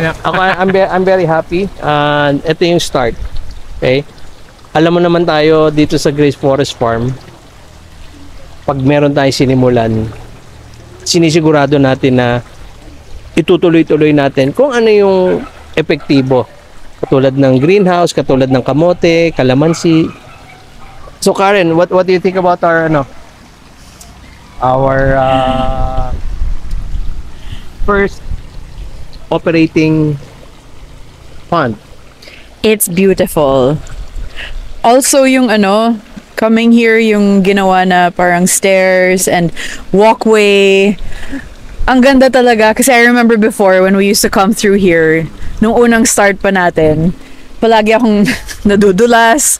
I'm very happy. And ito yung start. Okay? Alam mo naman tayo dito sa Grace Forest Farm, pag meron tayong sinimulan, sinisigurado natin na itutuloy-tuloy natin kung ano yung epektibo. Katulad ng greenhouse, katulad ng kamote, kalamansi. So Karen, what do you think about our first operating pond? It's beautiful. Also yung coming here, yung ginawa na parang stairs and walkway. Ang ganda talaga kasi I remember before when we used to come through here, nung unang start pa natin, palagi akong nadudulas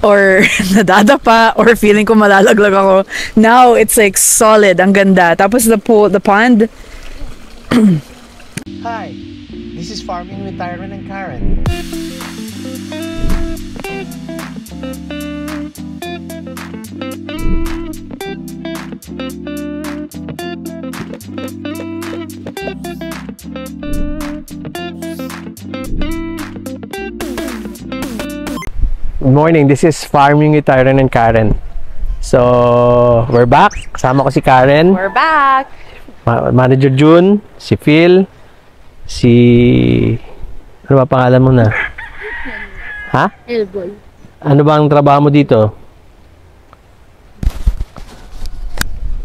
or nadadapa or feeling ko malalaglag ako. Now it's like solid, ang ganda. Tapos the pond. Hi, this is Farming with Tyron and Karen. Good morning, this is Farming with Tyron and Karen. So, we're back. Kasama ko si Karen. We're back. Manager June, si Phil, ano ba pangalan mo na? Ha? Elboy. Ano ba ang trabaho mo dito?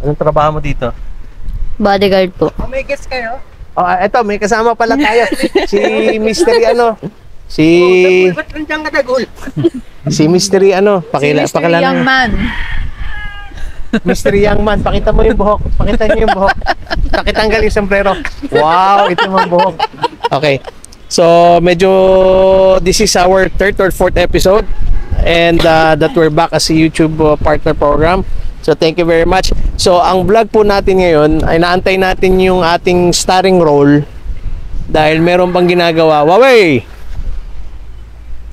Anong trabaho mo dito? Bodyguard po. Oh, may guest kayo? Oh, eto, may kasama pala tayo. Si Mystery Ba't nandiyan ka dagol? Si Mystery Mystery young man. Mystery young man, pakita mo yung buhok. Pakita niyo yung buhok. Pakitanggal yung sombrero. Wow, ito yung buhok. Okay. So, this is our third or fourth episode and that we're back as a YouTube partner program. So, thank you very much. So, ang vlog po natin ngayon ay naantay natin yung ating starring role dahil meron pang ginagawa. Waway!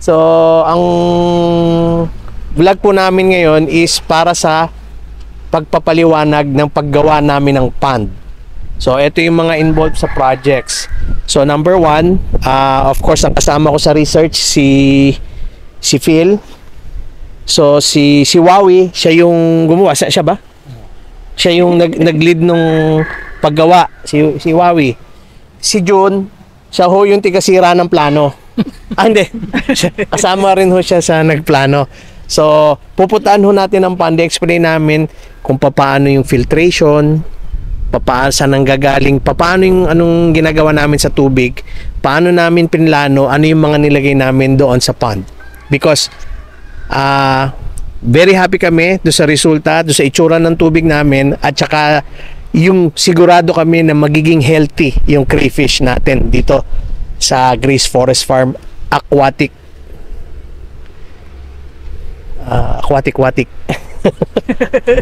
So, ang vlog po namin ngayon is para sa pagpapaliwanag ng paggawa namin ng pond. So, ito yung mga involved sa projects. So, number one, of course, ang kasama ko sa research, si Phil. So, si Wawi, siya yung gumawa. Siya ba? Siya yung nag-lead nung paggawa. Si Wawi. Si June, siya ho yung tigasira ng plano. Hindi. Kasama rin ho siya sa nagplano. So, pupuntahan ho natin ang pond. Explain namin kung paano yung filtration, saan ang gagaling, paano yung anong ginagawa namin sa tubig, paano namin pinlano, ano yung mga nilagay namin doon sa pond. Because, very happy kami doon sa resulta, doon sa itsura ng tubig namin, at saka yung sigurado kami na magiging healthy yung crayfish natin dito sa Grace Forest Farm aquatic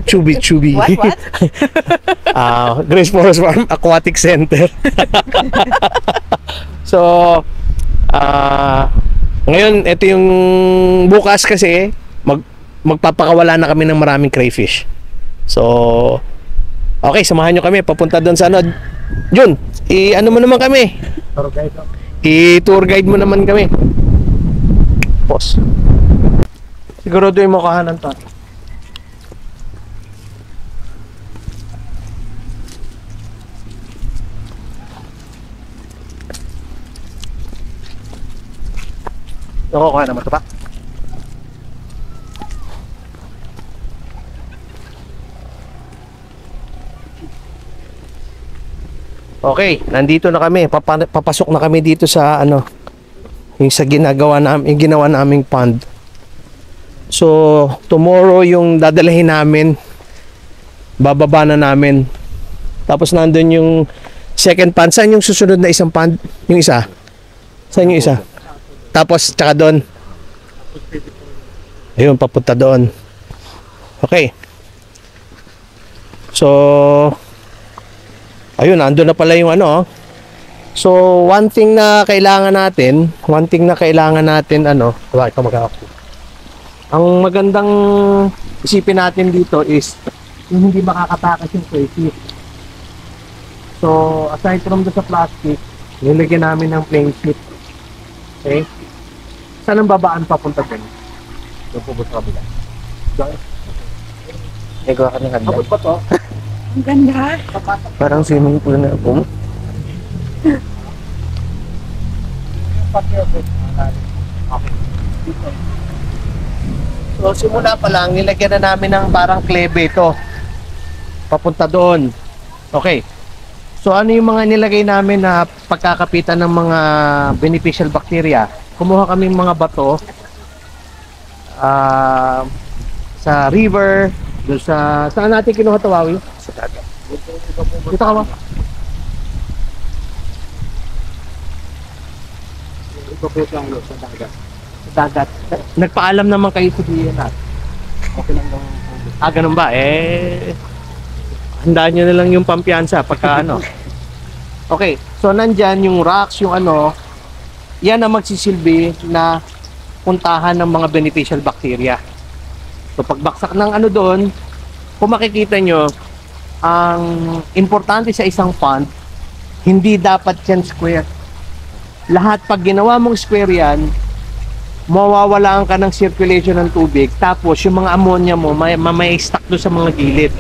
Chubby. What? Grace Forest Farm Aquatic Center. So, ngayon, ito yung bukas kasi magpapakawala na kami ng maraming crayfish. So, okay, samahan nyo kami. Papunta doon sa Jun, ano mo naman kami? I-tour guide mo naman kami. Pause. Sigurado yung makahanan to. Nakukuha naman ito pa. Okay, nandito na kami. Papasok na kami dito sa yung ginawa naming pond. So, tomorrow yung dadalhin namin, bababa na namin. Tapos nandun yung second pond. Saan yung susunod na isang pond? Yung isa? Saan yung isa? Tapos, tsaka doon. Ayun, papunta doon. Okay. So, ayun, andun na pala yung So, one thing na kailangan natin, ang magandang isipin natin dito is yung hindi makakatakas yung crayfish. So, aside from the sa plastic, Nilagyan namin ng plain sheet. Okay? Saan ang babaan papunta din? Doon po sa kabila. Nagawa ka ng handa. Abot pa to? Ang ganda. Parang swimming pool na po. Okay. So simula pa lang, nilagyan na namin ng parang klebe ito. Papunta doon. Okay. So ano yung mga nilagay namin na pagkakapitan ng mga beneficial bacteria? Kumuha kami ng mga bato sa river, doon sa saan natin kinuha to, Wawi? Sa dagat. Dito ka ba? Ito po lang sa dagat. Sa dagat. Nagpaalam naman kayo sa DNR. Okay lang daw. Ganun ba? Handaan nyo na lang yung pampiyansa pagka ano. Okay, so nandyan yung rocks, yung ano, yan ang magsisilbi na puntahan ng mga beneficial bacteria. So pagbaksak ng ano doon, kung makikita nyo, ang importante sa isang pond, hindi dapat yan square. Lahat pag ginawa mong square yan, mawawalaan ka ng circulation ng tubig, tapos yung mga ammonia mo may stuck doon sa mga gilid.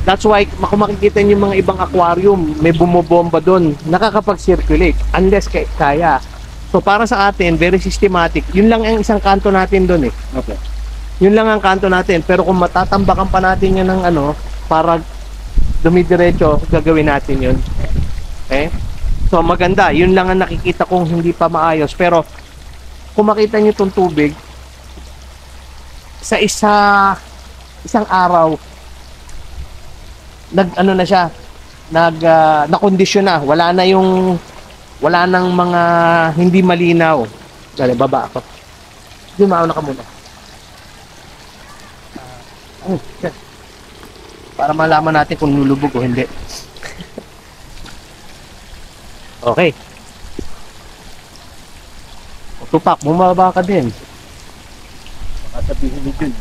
That's why kung makikita nyo yung mga ibang aquarium, may bumobomba doon, nakakapag-circulate unless kaya. So para sa atin, very systematic. Yun lang ang isang kanto natin doon eh. Okay. Yun lang ang kanto natin. Pero kung matatambakan pa natin yan ng ano, para dumidiretso, gagawin natin yun. Okay? So maganda. Yun lang ang nakikita kong hindi pa maayos. Pero kung makita nyo itong tubig, sa isang araw, ano na siya, nakondisyon na. Wala nang mga hindi malinaw. Dali, baba ako. Di, mauna ka muna. Para malaman natin kung lulubog o hindi. Okay. Tupak, bumaba ka din. Baka sabihin ni Jun.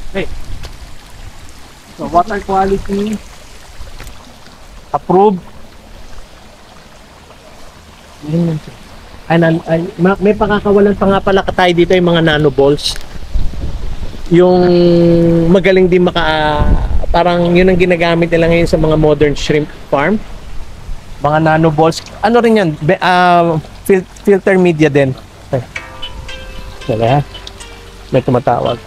Okay. So, water quality approved. May pakakawalan pa nga pala tayo dito yung mga nanoballs. Yung magaling din parang yun ang ginagamit nila ngayon sa mga modern shrimp farm. Mga nanoballs. Ano rin yan? Filter media din. Okay. Dali ha. May tumatawag.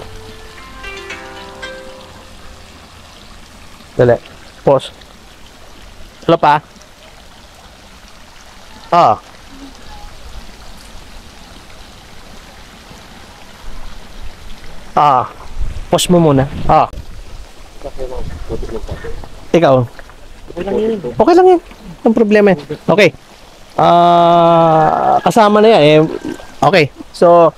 Dali. Pause. Wala pa? Pause mo muna. Ikaw. Okay lang yun. Ang problema. Okay. Kasama na yan eh. Okay. So,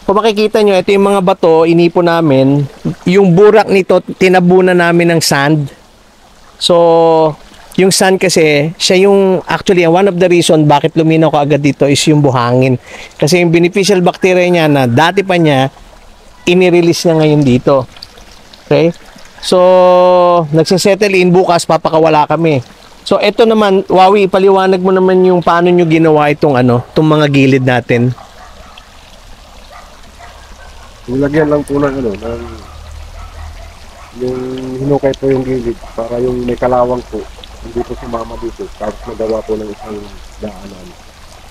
kung makikita nyo, ito yung mga bato, inipon namin. Yung burak nito, tinabunan namin ng sand. So, yung sand kasi, siya yung, actually, one of the reason bakit luminaw ko agad dito is yung buhangin. Kasi yung beneficial bacteria niya na dati pa niya, inirelease niya ngayon dito. Okay? So, nagsisettle in, bukas, papakawala kami. So, ito naman, Wawi, ipaliwanag mo naman yung paano nyo ginawa itong mga gilid natin. Nilagyan lang po ng yung hinukay po yung gilid para yung may kalawang po hindi po sumama dito, tapos nagawa po ng isang daanan,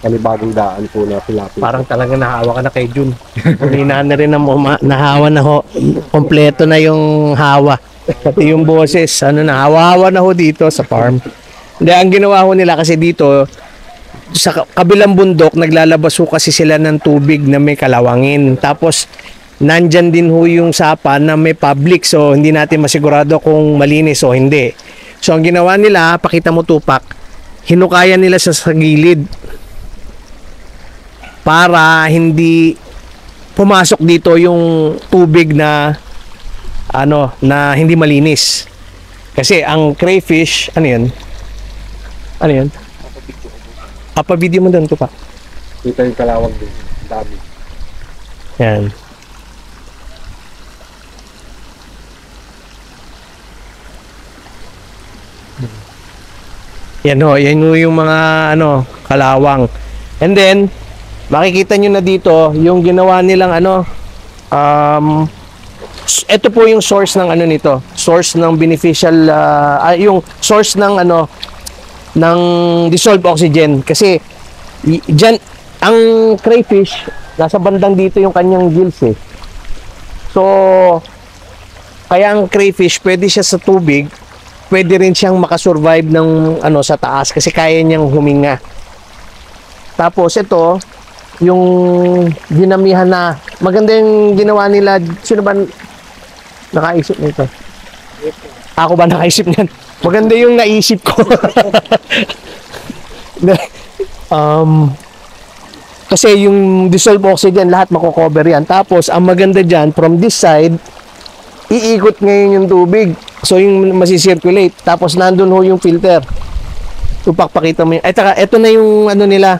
panibagong daan po na pilapil. Parang talaga nahawa ka na kay Jun. Hinaan na rin nahawa na ho, kompleto na yung hawa, pati yung boses, hawa-hawa na ho dito sa farm. Hindi, ang ginawa ho nila kasi dito sa kabilang bundok, naglalabas ho kasi sila ng tubig na may kalawangin. Tapos nandyan din ho yung sapa na may public, so hindi natin masigurado kung malinis o hindi. So ang ginawa nila, pakita mo Tupak, hinukayan nila sa gilid para hindi pumasok dito yung tubig na na hindi malinis. Kasi ang crayfish, ano yun? Video mo doon Tupak. Kita yung kalawang din, dami. Yan. Yan ho, yan ho yung mga ano, kalawang. And then, makikita nyo na dito, yung ginawa nilang ano, ito po yung source ng ano nito, source ng beneficial, yung source ng ano, ng dissolved oxygen. Kasi, dyan, ang crayfish, nasa bandang dito yung kanyang gills eh. So, kaya ang crayfish, pwede siya sa tubig, pwede rin siyang makasurvive ng ano sa taas kasi kaya niyang huminga. Tapos ito, yung dinamihan na, maganda yung ginawa nila. Sino ba nakaisip nito? Ako ba nakaisip niyan? Maganda yung naisip ko. Kasi yung dissolved oxygen, lahat mako-cover yan. Tapos, ang maganda dyan, from this side, iikot ngayon yung tubig. So, yung masisirculate. Tapos, nandun ho yung filter. Tupak, pakita mo yun. At saka, eto na yung ano nila.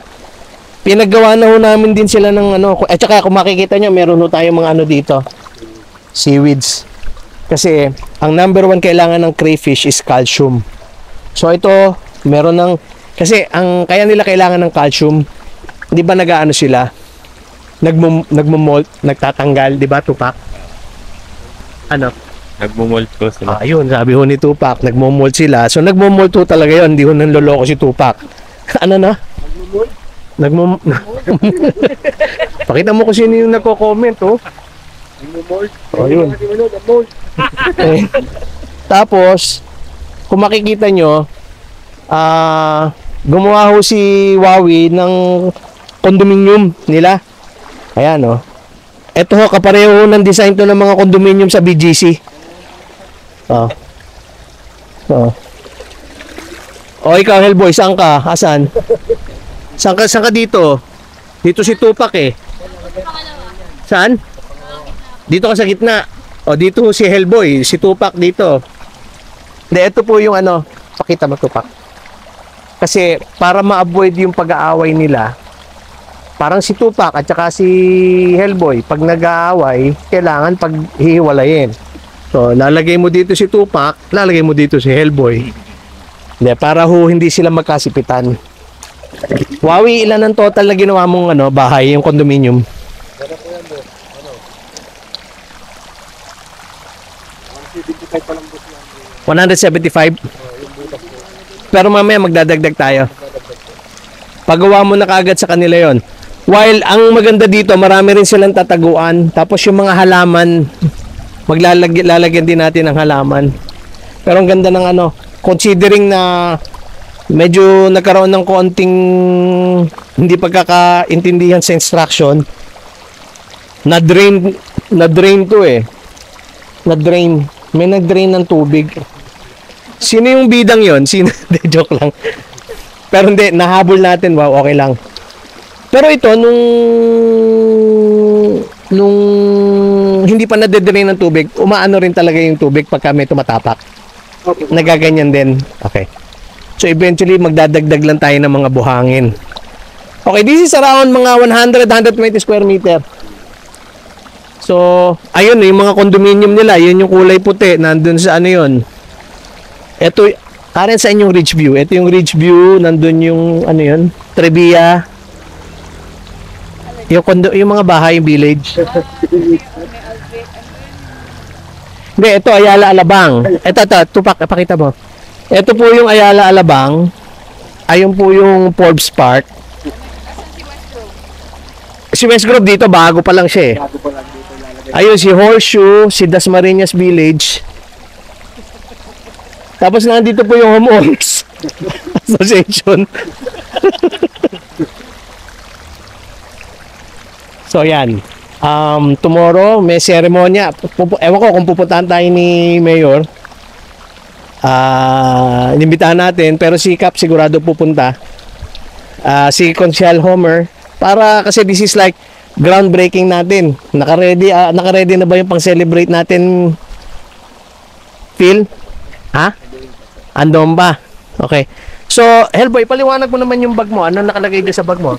Pinaggawa na ho namin din sila ng ano. At saka, kung makikita nyo, meron ho tayong mga ano dito. Seaweeds. Kasi, ang number one kailangan ng crayfish is calcium. So, ito, meron ng... Kasi, ang kaya nila kailangan ng calcium, di ba nag-aano sila? Nagmo-molt, nagtatanggal, di ba, Tupak? Ano? Nagmumold ko sila. Ayun, sabi ho ni Tupak, nagmo-molt sila. So, nagmo-molt ho talaga yun, hindi ho nanloloko si Tupak. Ano na? Nagmo-molt? Pakita mo kung sino yung nagko-comment, oh. Oh, yun. Tapos, kung makikita nyo, gumawa ho si Wawi ng condominium nila. Ayan, oh. Ito ho, kapareho ng design to ng mga condominium sa BGC. Oh. Oh. Oh, ikaw, Hellboy, saan ka? Asan? Saan ka dito? Dito si Tupak eh. Saan? Dito ka sa gitna. Oh, dito si Hellboy, si Tupak dito. Hindi, ito po yung ano, pakita mo Tupak. Kasi para ma-avoid yung pag-aaway nila, parang si Tupak at saka si Hellboy, pag nag-aaway, kailangan paghihiwalayin. So, lalagay mo dito si Tupak, lalagay mo dito si Hellboy. Hindi, para ho hindi sila magkasipitan. Wawi, ilan ang total na ginawa mong ano, bahay, yung condominium? 175. Pero mamaya magdadagdag tayo. Pagawa mo na kaagad sa kanila yon. While ang maganda dito, marami rin silang tataguan. Tapos yung mga halaman, lalagyan din natin ng halaman. Pero ang ganda ng ano, considering na medyo nagkaroon ng konting hindi pagkakaintindihan sa instruction, na-drain to eh. Na-drain. May nag-drain ng tubig. Sino yung bidang yon? Sino? Joke lang. Pero hindi, nahabol natin. Wow, okay lang. Pero ito, nung hindi pa nade-drain ng tubig, umaano rin talaga yung tubig pagka may tumatapak. Okay. Nagaganyan din. Okay. So, eventually, magdadagdag lang tayo ng mga buhangin. Okay, this is around mga 100-120 square meter. So, ayun, yung mga condominium nila, yun yung kulay puti, nandun sa ano yun. Ito, Karen, sa inyong Ridge View. Ito yung Ridge View, nandun yung, ano yun, Trebia. Yung mga bahay, yung village. Hindi, ito, Ayala Alabang. Ito, Tupak, pakita mo. Ito po yung Ayala Alabang. Ayun po yung Forbes Park. Si West Grove dito, bago pa lang siya eh. Ayun, si Horseshoe, si Dasmariñas Village. Tapos nandito po yung Homeowners Association. So yan. Tomorrow may seremonya. Ewan ko kung pupuntahan tayo ni Mayor. Inimbitahan natin, pero si Cap sigurado pupunta. Si Consial Homer, para kasi this is like groundbreaking natin. Naka-ready na ba yung pang-celebrate natin? Phil? Ha? Andon ba? Okay. So, Hellboy, paliwanag mo naman yung bag mo. Ano nakalagay dyan sa bag mo?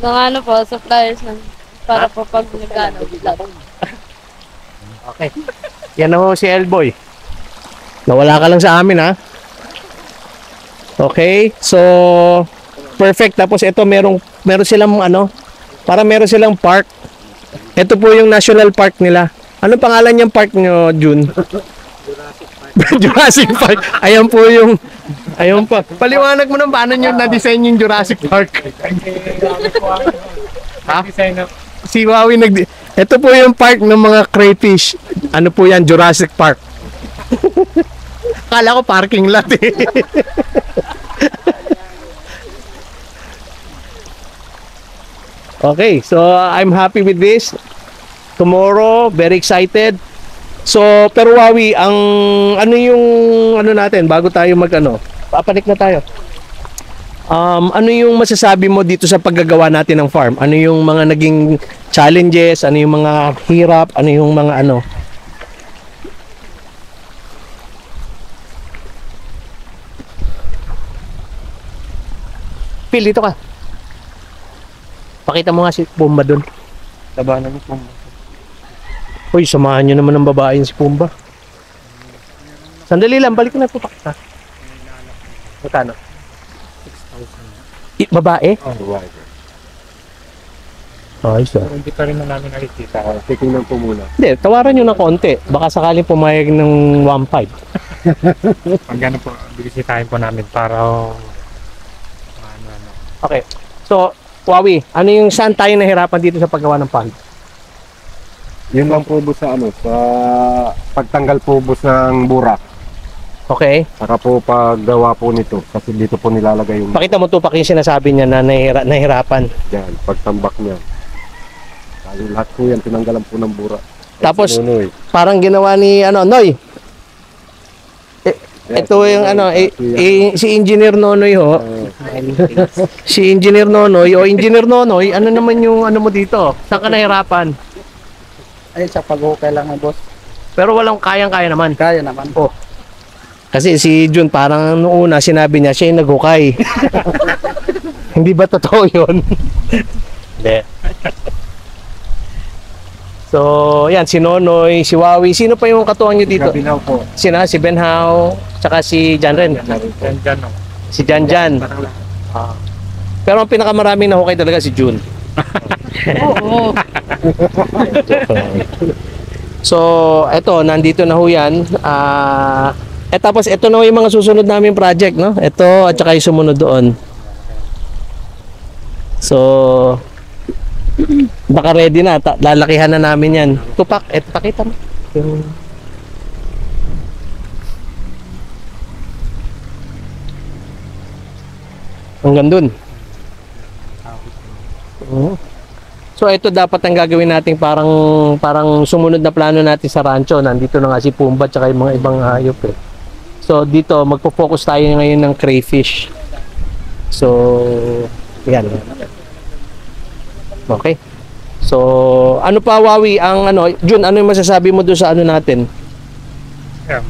Mga ano po, suppliers lang. Para po pag nag-ano, vlog. Okay. Yan na ho si Hellboy. Nawala ka lang sa amin ha. Okay? So, perfect. Tapos ito, meron silang meron silang park. Ito po yung national park nila. Anong pangalan yung park nyo, June? Jurassic Park. Ayan po yung... Ayun pa. Paliwanag mo nung paano nyo na-design yung Jurassic Park. Ha? Si Wawi Ito po yung park ng mga crayfish. Ano po yan? Jurassic Park. Kala ko parking lot eh. Okay, so I'm happy with this. Tomorrow, very excited. So, pero Wawi, ano natin bago tayo papanik na tayo. Ano yung masasabi mo dito sa paggagawa natin ng farm? Ano yung mga naging challenges? Ano yung mga hirap? Ano yung mga Phil, dito ka. Pakita mo nga si Pumba doon. Tabanan mo po. Uy, samahan nyo naman ng babae si Pumba. Sandali lang, balik ko na po pakita. Magkano? 6,000. Babae? Oh, Ayos ah. Pero hindi pa rin na namin nakikita. Titingnan po muna. Hindi, tawaran nyo ng konti. Baka sakaling pumayag ng 1.5. Pag gano'n po, bilisitahin po namin para Okay. So, Wawi, saan tayo nahirapan dito sa paggawa ng pond? Yun lang po boss sa sa pagtanggal po boss ng burak. Okay? Saka po paggawa po nito kasi dito po nilalagay yung Pakita mo tupak yung sinasabi niya na nahirapan. yan, pagtambak niya. Kaya lahat po yan tinanggalan po ng burak. Tapos, Nunoy. parang ginawa ni Noy. Ito yung si Engineer Nonoy ho. Si Engineer Nonoy o Engineer Nonoy, ano naman yung mo dito? Saan ka nahirapan? Ay, sa pag-hukay lang boss. Pero walang kayang-kaya naman. Kaya naman. Oh. Kasi si Jun parang noong una sinabi niya siya yung naghukay. Hindi ba totoo yun? Hindi. So, yan, si Nonoy, si Wawi. Sino pa yung katuwang nyo dito? Gabinaw po. Sina? Si Benhao, tsaka si Janren. Yan, no? Si Janjan. Pero ang pinakamaraming nahukay talaga si June. Oo. So, eto, nandito na ho yan. Tapos, eto na ho yung mga susunod namin project, no? Ito, at saka yung sumunod doon. So, baka ready na. Lalakihan na namin yan. Tupak, eto, pakita mo. Yung... Hanggang dun. So ito dapat ang gagawin natin parang sumunod na plano natin sa rancho. Nandito na nga si Pumba at yung mga ibang hayop eh. So dito magpo-focus tayo ngayon ng crayfish. So yan. Okay. So ano pa Wawi ang Jun, ano yung masasabi mo doon sa natin? Yeah,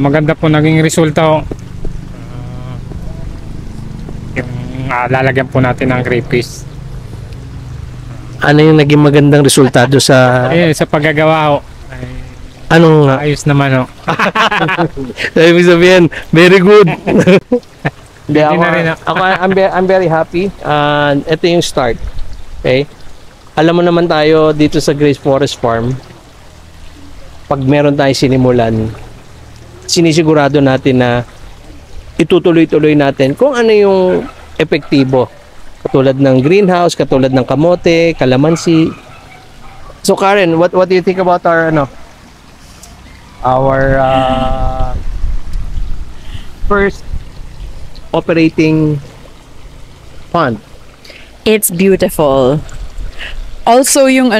maganda po naging resulta ho. Yung lalagyan po natin ng crayfish. Ano yung naging magandang resultado sa Sa paggagawa ho. anong Ayos naman ho. ibig sabihin, very good. Hindi, Hindi na rin I'm very happy. And ito yung start. Okay? Alam mo naman tayo dito sa Grace Forest Farm, pag meron tayong sinimulan, sinisigurado natin na itutuloy-tuloy natin kung ano yung epektibo. Katulad ng greenhouse, katulad ng kamote, kalamansi. So Karen, what do you think about our first operating pond? It's beautiful. Also yung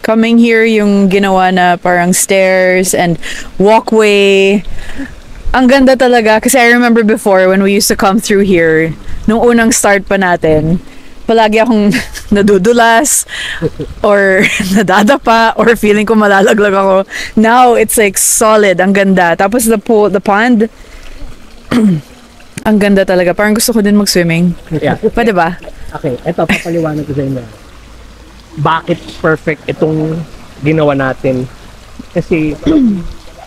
coming here yung ginawa na parang stairs and walkway. Ang ganda talaga kasi I remember before when we used to come through here, nung unang start pa natin, palagi akong nadudulas or nadadapa or feeling ko malalaglag ako. Now it's like solid, ang ganda. Tapos the pond, ang ganda talaga. Parang gusto ko din mag-swimming. Yeah. Pwede ba? Okay, eto papaliwanag ko sa inyo. Bakit perfect itong ginawa natin? Kasi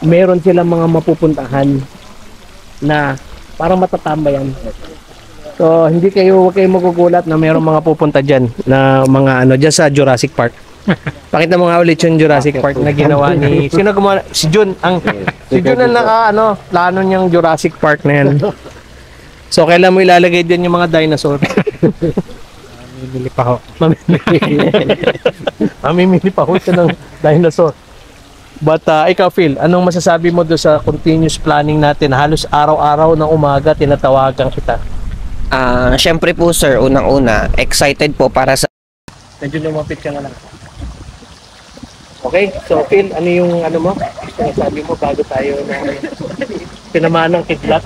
meron silang mga mapupuntahan na Parang matatambay yan. So, huwag kayong magugulat na mayroong mga pupunta dyan na mga ano, dyan sa Jurassic Park. Pakita mo nga ulit yung Jurassic Park na ginawa ni, sino gumawa? Si Jun. Si Jun ang plano niyang Jurassic Park na yan. So, kailan mo ilalagay din yung mga dinosaur? Bibili pa ho. Mamimili pa ho siya ng dinosaur. But ikaw Phil, anong masasabi mo doon sa continuous planning natin? Halos araw-araw ng umaga tinatawagan kita. Syempre po sir, unang-una, excited po para sa Medyo lumapit ka na lang. Okay, so Phil, ano yung mo? Sinasabi mo bago tayo na tinamaan ng kidlat?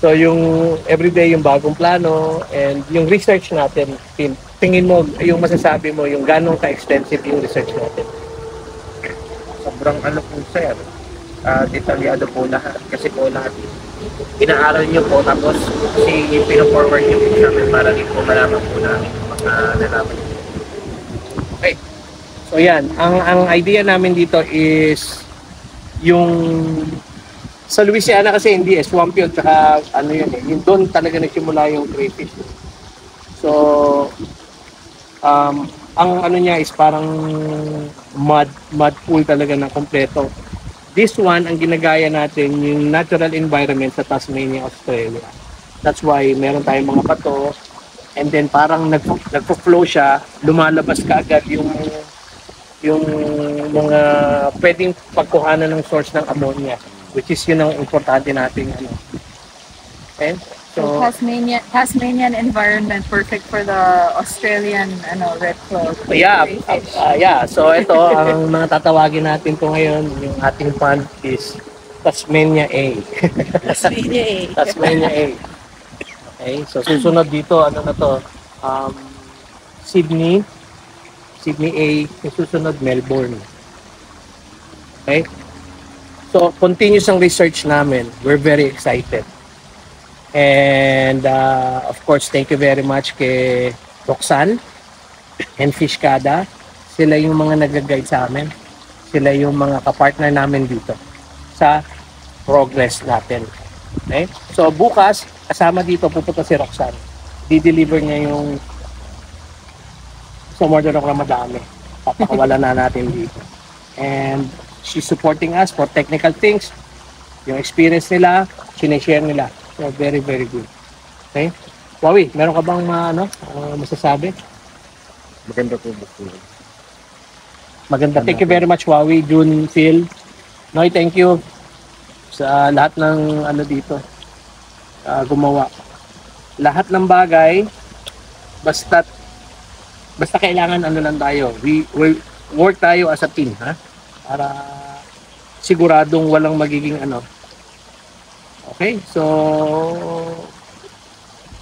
So yung everyday yung bagong plano and yung research natin, Phil, tingin mo, yung masasabi mo, yung ganong ka-extensive yung research natin? sobrang po sir, detalyado po lahat. Kasi po lahat inaaral nyo po tapos pino-forward nyo po sa amin para rin po malaman po namin mga nalaman nyo. Okay. So yan, ang idea namin dito is yung sa Louisiana kasi hindi swamp yun, tsaka ano yun yung doon talaga nagsimula yung crayfish. So ang ano niya is parang mud pool talaga na kompleto. This one, ang ginagaya natin yung natural environment sa Tasmania, Australia. That's why meron tayong mga bato and then parang nagfo-flow siya, lumalabas kaagad yung mga pwedeng pagkuhanan ng source ng ammonia, which is yun ang importante natin okay? So Tasmanian environment, perfect for the Australian red claw. Yeah. So ito ang mga tatawagin natin to ngayon, yung ating pond is Tasmania A. Tasmania A. Tasmania A. Okay, so susunod dito ano na to? Sydney A, yung susunod Melbourne. Okay? So continuous ang research namin. We're very excited. And of course, thank you very much kay Roxanne and Fishkada. Sila yung mga nag-guide sa amin. Sila yung mga kapartner namin dito sa progress natin. Okay? So bukas, kasama dito, pupunta si Roxanne. Di-deliver niya yung sumorder ako na madami. Papakawala na natin dito. And she's supporting us for technical things. Yung experience nila, sinishare nila. So, very, very good. Okay? Wawi, meron ka bang masasabi? Maganda po buko. Maganda. Thank you very much, Wawi, June, Phil. Noy, thank you sa lahat ng dito. Gumawa. Lahat ng bagay, basta kailangan lang tayo. We work tayo as a team, ha? Para siguradong walang magiging Okay, so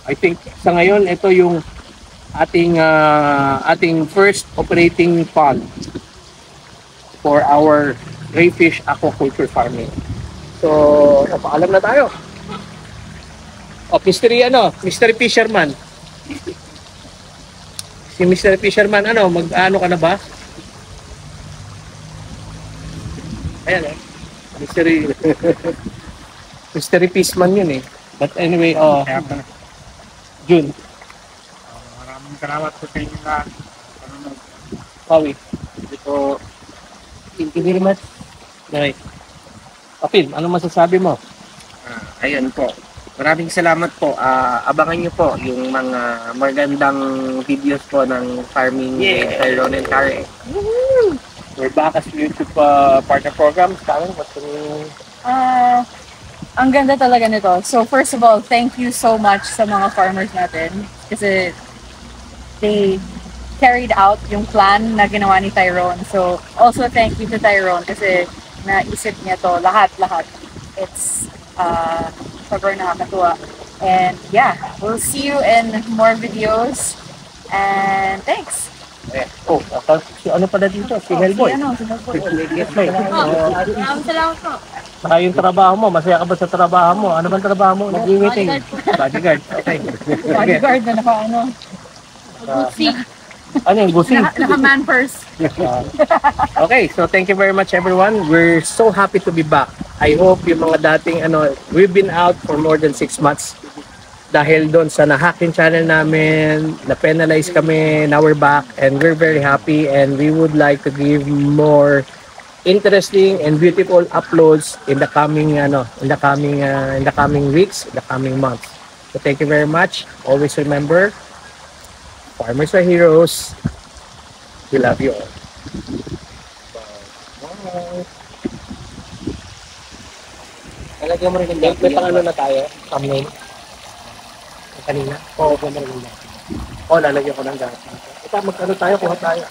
I think sa ngayon ito yung ating first operating pond for our crayfish aquaculture farming. So, napaalam na tayo. Mystery Fisherman. Si Mr. Fisherman, mag-ano ka na ba? Ayan Mystery Fishman yun eh. But anyway, June. Maraming salamat po sa inyo lahat. Pawi. Ito, thank you very much. Okay. Apil, ano masasabi mo? Ayun po. Maraming salamat po. Abangan nyo po yung mga magandang videos po ng farming ni Tyrone and Karen. We're back as YouTube partner program. Karen, what's yung... Ang ganda talaga nito. So first of all, thank you so much sa mga farmers natin kasi they carried out yung plan na ginawa ni Tyrone. So also thank you to Tyrone kasi naisip niya to lahat. It's sobrang nakakatuwa. And yeah, we'll see you in more videos. And thanks. Ano pala dito? Si Hellboy. Si Hellboy. Salamat po. Saka yung trabaho mo, masaya ka ba sa trabaho mo? Ano bang trabaho mo? Nag-waiting. Bodyguard. Okay. Bodyguard na naka Good feed. Ano yung gusin? Naka-man purse. Okay, so thank you very much everyone. We're so happy to be back. I hope yung mga dating we've been out for more than 6 months dahil doon sa na-hack yung channel namin, na-penalize kami, now we're back and we're very happy and we would like to give more interesting and beautiful uploads in the coming weeks, in the coming months. So thank you very much. Always remember, farmers are heroes. We love you all. Bye. Talagyan mo rin yung may pang na tayo, thumbnail. Kanina? Oo, lalagyan ko ng gas. Ito, magkano tayo, kuha tayo.